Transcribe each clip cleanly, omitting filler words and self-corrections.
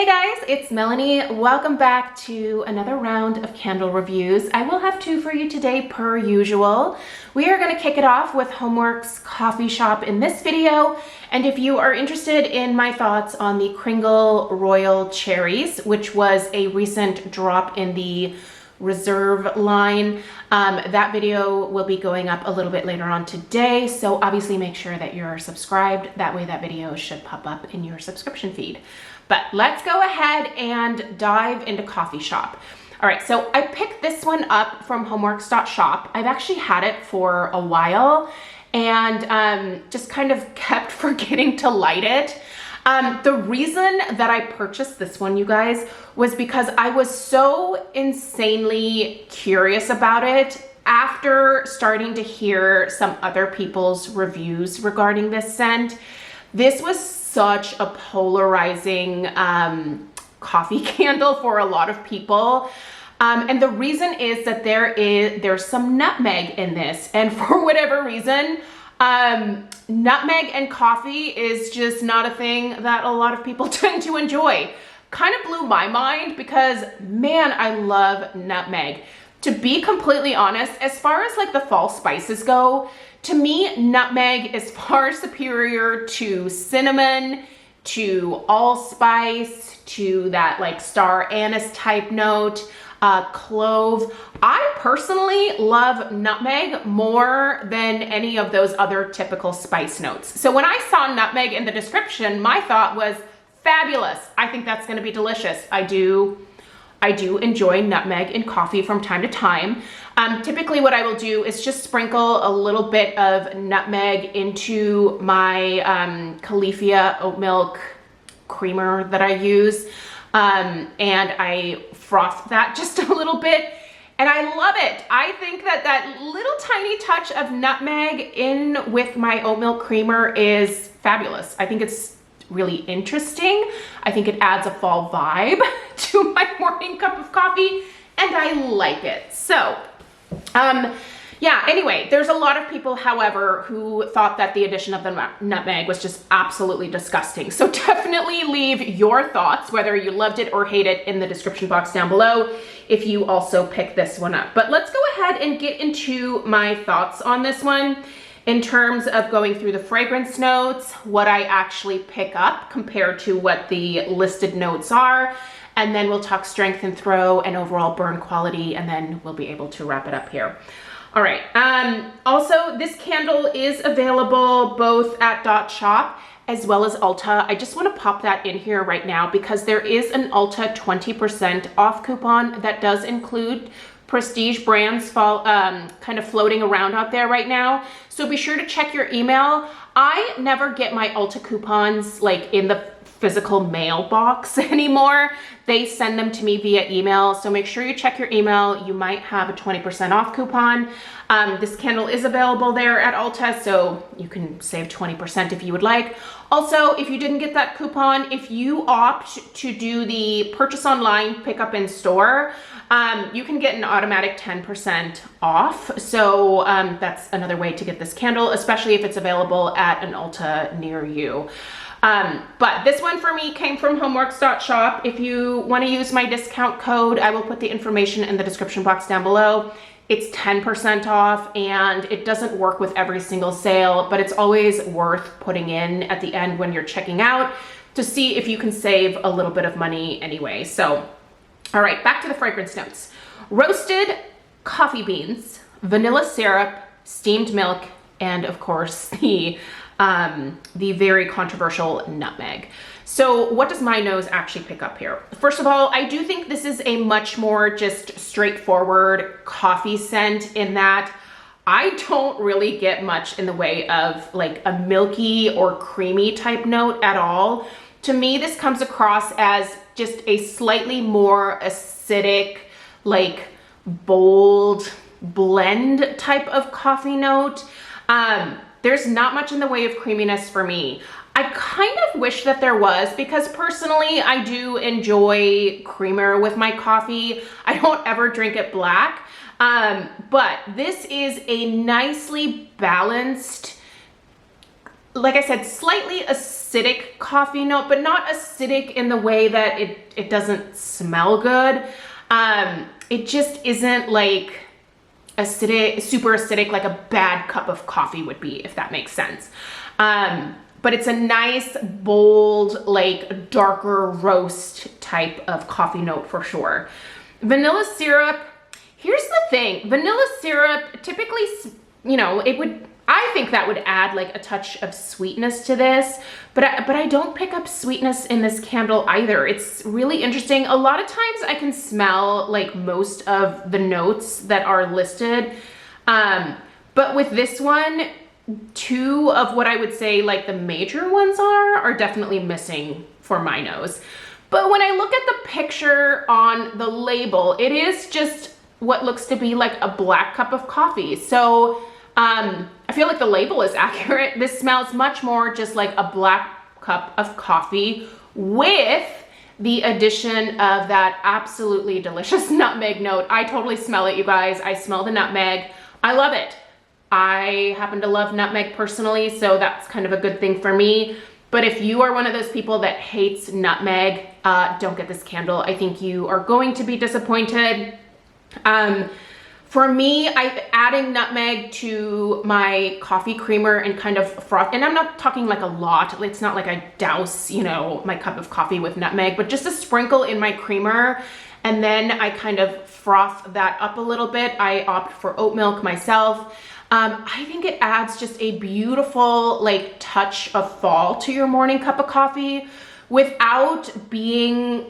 Hey guys, it's Melanie. Welcome back to another round of candle reviews. I will have two for you today per usual. We are going to kick it off with HomeWorx Coffee Shop in this video. And if you are interested in my thoughts on the Kringle Royal Cherries, which was a recent drop in the Reserve line, that video will be going up a little bit later on today. So obviously make sure that you're subscribed. That way that video should pop up in your subscription feed. But let's go ahead and dive into Coffee Shop. All right, so I picked this one up from Homeworx.Shop. I've actually had it for a while and just kind of kept forgetting to light it. The reason that I purchased this one, you guys, was because I was so insanely curious about it after starting to hear some other people's reviews regarding this scent. This was such a polarizing coffee candle for a lot of people. And the reason is that there's some nutmeg in this. And for whatever reason, nutmeg and coffee is just not a thing that a lot of people tend to enjoy. Kind of blew my mind because, man, I love nutmeg. To be completely honest, as far as like the fall spices go, to me, nutmeg is far superior to cinnamon, to allspice, to that like star anise type note, clove. I personally love nutmeg more than any of those other typical spice notes. So when I saw nutmeg in the description, my thought was fabulous. I think that's going to be delicious. I do enjoy nutmeg in coffee from time to time. Typically what I will do is just sprinkle a little bit of nutmeg into my Califia oat milk creamer that I use. And I froth that just a little bit. And I love it. I think that that little tiny touch of nutmeg in with my oat milk creamer is fabulous. I think it's really interesting. I think it adds a fall vibe to my morning cup of coffee and I like it. So, yeah, anyway, there's a lot of people, however, who thought that the addition of the nutmeg was just absolutely disgusting. So definitely leave your thoughts, whether you loved it or hate it, in the description box down below if you also picked this one up. But let's go ahead and get into my thoughts on this one in terms of going through the fragrance notes, what I actually pick up compared to what the listed notes are, and then we'll talk strength and throw and overall burn quality, and then we'll be able to wrap it up here. All right, also this candle is available both at .shop as well as Ulta. I just want to pop that in here right now because there is an Ulta 20% off coupon that does include prestige brands kind of floating around out there right now. So be sure to check your email. I never get my Ulta coupons like in the physical mailbox anymore. They send them to me via email. So make sure you check your email. You might have a 20% off coupon. This candle is available there at Ulta, so you can save 20% if you would like. Also, if you didn't get that coupon, if you opt to do the purchase online, pick up in store, you can get an automatic 10% off. So that's another way to get this candle, especially if it's available at an Ulta near you. But this one for me came from Homeworx.Shop. If you want to use my discount code, I will put the information in the description box down below. It's 10% off and it doesn't work with every single sale, but it's always worth putting in at the end when you're checking out to see if you can save a little bit of money anyway. So, all right, back to the fragrance notes. Roasted coffee beans, vanilla syrup, steamed milk, and of course the very controversial nutmeg. So what does my nose actually pick up here? First of all, I do think this is a much more just straightforward coffee scent in that I don't really get much in the way of like a milky or creamy type note at all. To me, this comes across as just a slightly more acidic, like bold blend type of coffee note. There's not much in the way of creaminess for me. I kind of wish that there was because personally I do enjoy creamer with my coffee. I don't ever drink it black, but this is a nicely balanced, like I said, slightly acidic acidic coffee note, but not acidic in the way that it doesn't smell good. It just isn't like acidic, super acidic, like a bad cup of coffee would be, if that makes sense. But it's a nice, bold, like darker roast type of coffee note for sure. Vanilla syrup, here's the thing. Vanilla syrup typically, you know, I think that would add like a touch of sweetness to this, but I don't pick up sweetness in this candle either. It's really interesting. A lot of times I can smell like most of the notes that are listed. But with this one, two of what I would say like the major ones are definitely missing for my nose. But when I look at the picture on the label, it is just what looks to be like a black cup of coffee. So I feel like the label is accurate. This smells much more just like a black cup of coffee with the addition of that absolutely delicious nutmeg note. I totally smell it, you guys. I smell the nutmeg. I love it. I happen to love nutmeg personally, so that's kind of a good thing for me. But if you are one of those people that hates nutmeg, don't get this candle. I think you are going to be disappointed. For me, adding nutmeg to my coffee creamer and kind of froth, and I'm not talking like a lot. It's not like I douse, you know, my cup of coffee with nutmeg, but just a sprinkle in my creamer. And then I kind of froth that up a little bit. I opt for oat milk myself. I think it adds just a beautiful like touch of fall to your morning cup of coffee without being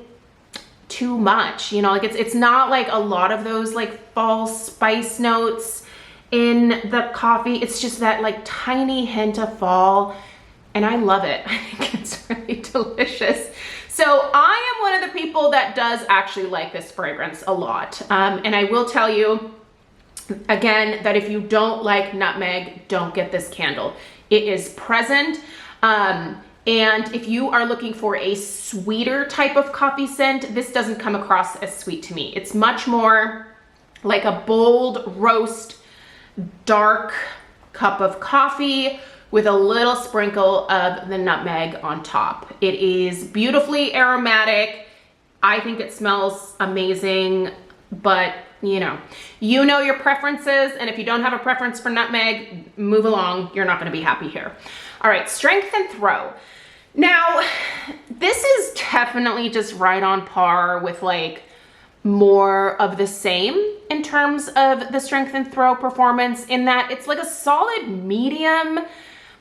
too much, you know, like it's not like a lot of those like fall spice notes in the coffee. It's just that like tiny hint of fall, and I love it. I think it's really delicious. So I am one of the people that does actually like this fragrance a lot. And I will tell you again that if you don't like nutmeg, don't get this candle. It is present. And if you are looking for a sweeter type of coffee scent, this doesn't come across as sweet to me. It's much more like a bold roast, dark cup of coffee with a little sprinkle of the nutmeg on top. It is beautifully aromatic. I think it smells amazing, but you know your preferences, and if you don't have a preference for nutmeg, move along. You're not gonna be happy here. All right, strength and throw. Now, this is definitely just right on par with like more of the same in terms of the strength and throw performance, in that it's like a solid medium,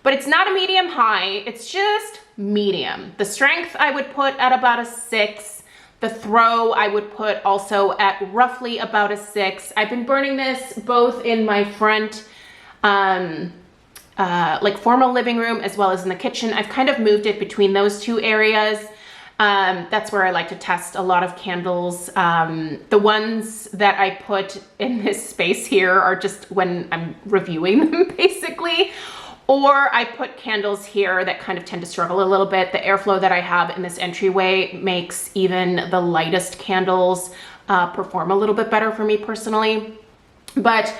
but it's not a medium high, it's just medium. The strength I would put at about a 6. The throw I would put also at roughly about a 6. I've been burning this both in my front like formal living room as well as in the kitchen. I've kind of moved it between those two areas. That's where I like to test a lot of candles. The ones that I put in this space here are just when I'm reviewing them basically. Or I put candles here that kind of tend to struggle a little bit. The airflow that I have in this entryway makes even the lightest candles perform a little bit better for me personally. But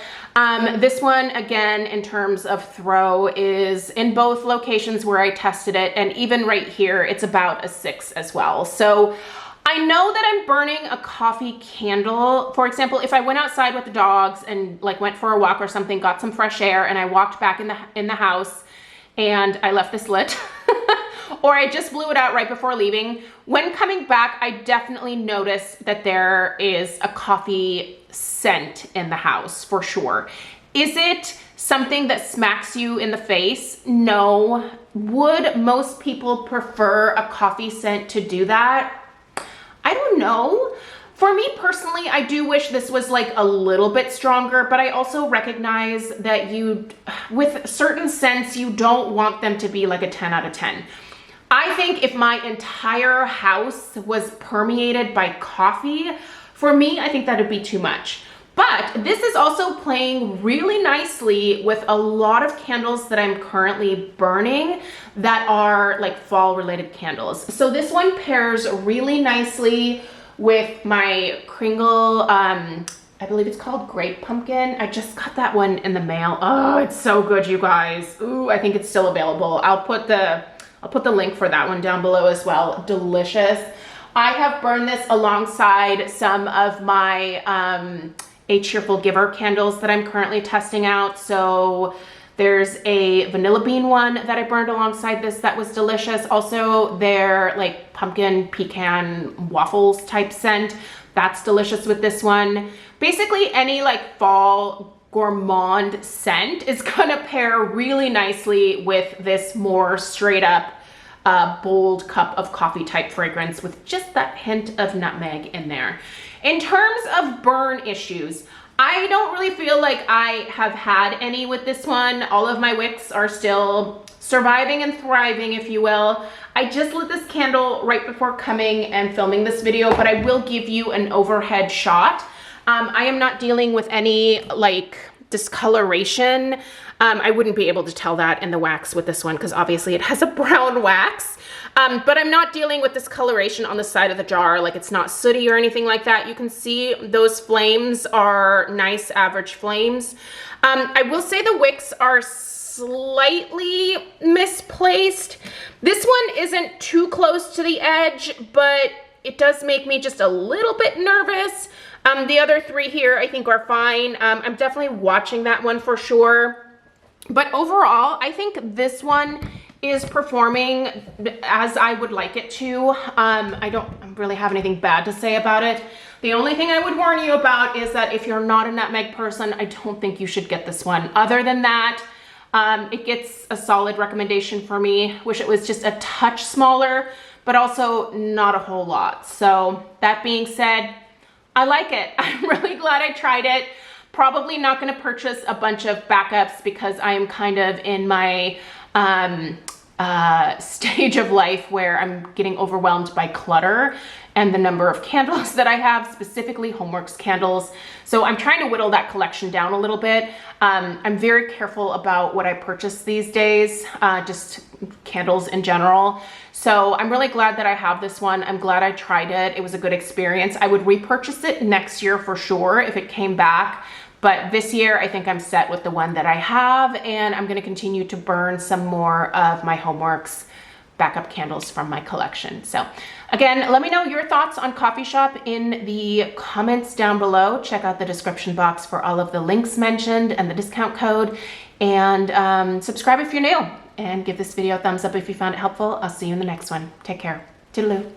this one, again, in terms of throw, is in both locations where I tested it, and even right here, it's about a 6 as well. So I know that I'm burning a coffee candle. For example, if I went outside with the dogs and like went for a walk or something, got some fresh air, and I walked back in the house and I left this lit, or I just blew it out right before leaving, when coming back, I definitely notice that there is a coffee scent in the house for sure. Is it something that smacks you in the face? No. Would most people prefer a coffee scent to do that? I don't know. For me personally, I do wish this was like a little bit stronger, but I also recognize that with certain scents, you don't want them to be like a 10 out of 10. I think if my entire house was permeated by coffee, for me, I think that would be too much. But this is also playing really nicely with a lot of candles that I'm currently burning that are like fall related candles. So this one pairs really nicely with my Kringle, I believe it's called Grape Pumpkin. I just got that one in the mail. Oh, it's so good, you guys. Ooh, I think it's still available. I'll put the I'll put the link for that one down below as well. Delicious. I have burned this alongside some of my A Cheerful Giver candles that I'm currently testing out. So there's a vanilla bean one that I burned alongside this that was delicious. Also their like pumpkin pecan waffles type scent, that's delicious with this one. Basically any like fall gourmand scent is gonna pair really nicely with this more straight up bold cup of coffee type fragrance with just that hint of nutmeg in there. In terms of burn issues, I don't really feel like I have had any with this one. All of my wicks are still surviving and thriving, if you will. I just lit this candle right before coming and filming this video, but I will give you an overhead shot. I am not dealing with any like discoloration. I wouldn't be able to tell that in the wax with this one because obviously it has a brown wax. But I'm not dealing with discoloration on the side of the jar, like it's not sooty or anything like that. You can see those flames are nice average flames. I will say the wicks are slightly misplaced. This one isn't too close to the edge, but it does make me just a little bit nervous. The other three here I think are fine. I'm definitely watching that one for sure. But overall, I think this one is performing as I would like it to. I don't really have anything bad to say about it. The only thing I would warn you about is that if you're not a nutmeg person, I don't think you should get this one. Other than that, it gets a solid recommendation for me. Wish it was just a touch smaller, but also not a whole lot. So that being said, I like it. I'm really glad I tried it. Probably not going to purchase a bunch of backups because I am kind of in my stage of life where I'm getting overwhelmed by clutter and the number of candles that I have, specifically HomeWorx candles. So I'm trying to whittle that collection down a little bit. I'm very careful about what I purchase these days, just candles in general. So I'm really glad that I have this one. I'm glad I tried it. It was a good experience. I would repurchase it next year for sure if it came back. But this year, I think I'm set with the one that I have, and I'm gonna continue to burn some more of my HomeWorx backup candles from my collection. So again, let me know your thoughts on Coffee Shop in the comments down below. Check out the description box for all of the links mentioned and the discount code. And subscribe if you're new, and give this video a thumbs up if you found it helpful. I'll see you in the next one. Take care. Toodaloo.